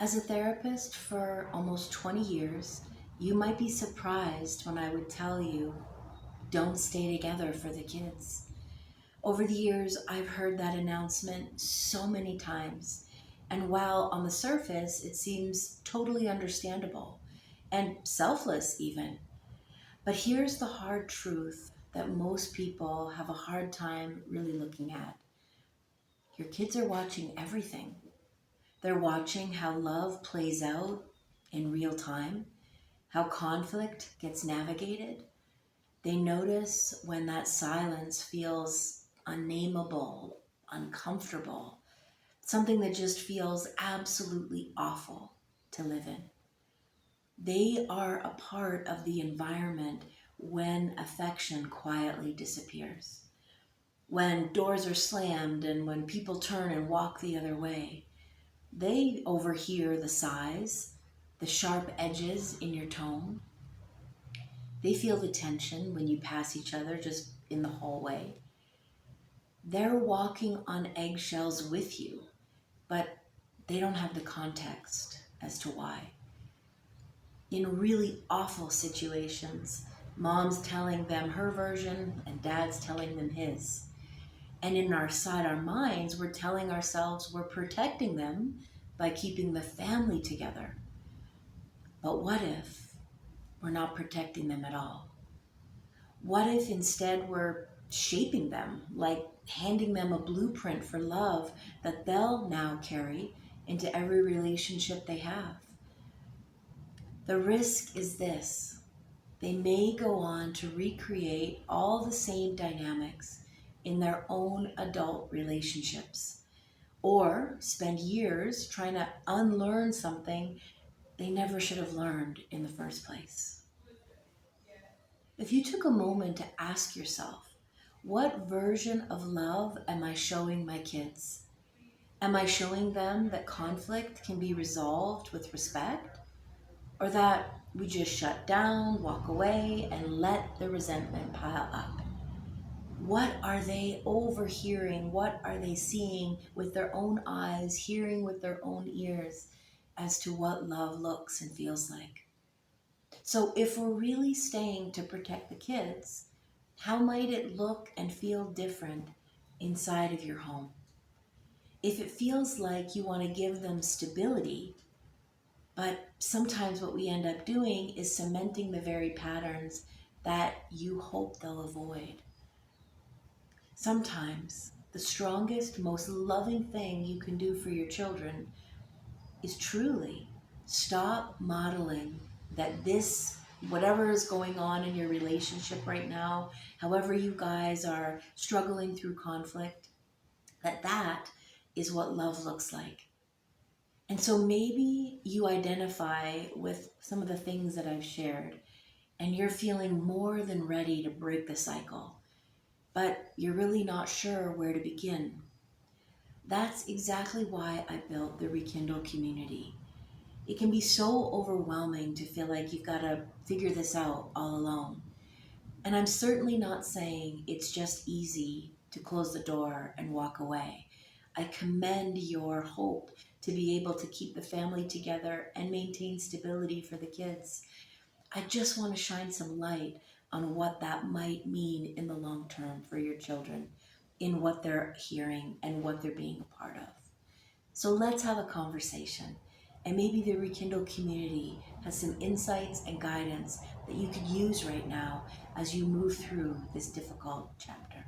As a therapist for almost 20 years, you might be surprised when I would tell you, don't stay together for the kids. Over the years, I've heard that announcement so many times. And while on the surface, it seems totally understandable and selfless even. But here's the hard truth that most people have a hard time really looking at. Your kids are watching everything. They're watching how love plays out in real time, how conflict gets navigated. They notice when that silence feels unnameable, uncomfortable, something that just feels absolutely awful to live in. They are a part of the environment when affection quietly disappears, when doors are slammed and when people turn and walk the other way. They overhear the sighs, the sharp edges in your tone. They feel the tension when you pass each other just in the hallway. They're walking on eggshells with you, but they don't have the context as to why. In really awful situations, mom's telling them her version and dad's telling them his. And in our minds, we're telling ourselves we're protecting them by keeping the family together. But what if we're not protecting them at all? What if instead we're shaping them, like handing them a blueprint for love that they'll now carry into every relationship they have? The risk is this: they may go on to recreate all the same dynamics in their own adult relationships, or spend years trying to unlearn something they never should have learned in the first place. If you took a moment to ask yourself, what version of love am I showing my kids? Am I showing them that conflict can be resolved with respect? Or that we just shut down, walk away, and let the resentment pile up? What are they overhearing? What are they seeing with their own eyes, hearing with their own ears as to what love looks and feels like? So if we're really staying to protect the kids, how might it look and feel different inside of your home? If it feels like you want to give them stability, but sometimes what we end up doing is cementing the very patterns that you hope they'll avoid. Sometimes the strongest, most loving thing you can do for your children is truly stop modeling that this, whatever is going on in your relationship right now, however you guys are struggling through conflict, that is what love looks like. And so maybe you identify with some of the things that I've shared, and you're feeling more than ready to break the cycle, but you're really not sure where to begin. That's exactly why I built the Rekindle community. It can be so overwhelming to feel like you've got to figure this out all alone. And I'm certainly not saying it's just easy to close the door and walk away. I commend your hope to be able to keep the family together and maintain stability for the kids. I just want to shine some light on what that might mean in the long term for your children, in what they're hearing and what they're being a part of. So let's have a conversation. And maybe the Rekindle community has some insights and guidance that you could use right now as you move through this difficult chapter.